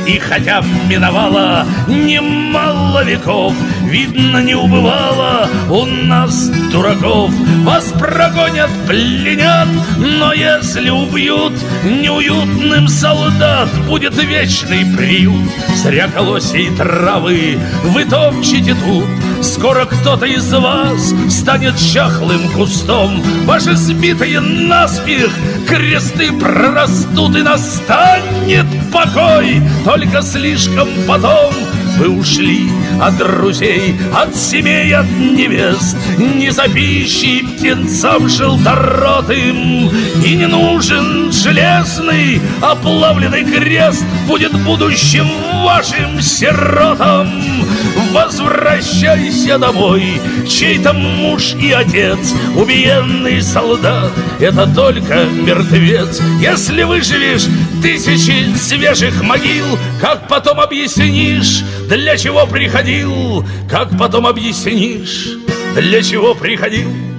И хотя миновало немало веков, видно, не убывало у нас дураков. Вас прогонят, пленят, но если убьют, неуютным солдат будет вечный приют. Зря колосья и травы вы топчете тут. Скоро кто-то из вас станет чахлым кустом. Ваши сбитые наспех кресты прорастут, и настанет покой. Только слишком потом вы ушли от друзей, от семей, от невест, не за пищей птенцам желторотым. И не нужен железный оплавленный крест будет будущим вашим сиротам. Возвращайся домой, чей-то муж и отец. Убиенный солдат — это только мертвец. Если выживешь тысячи свежих могил, как потом объяснишь, для чего приходил? Как потом объяснишь, для чего приходил?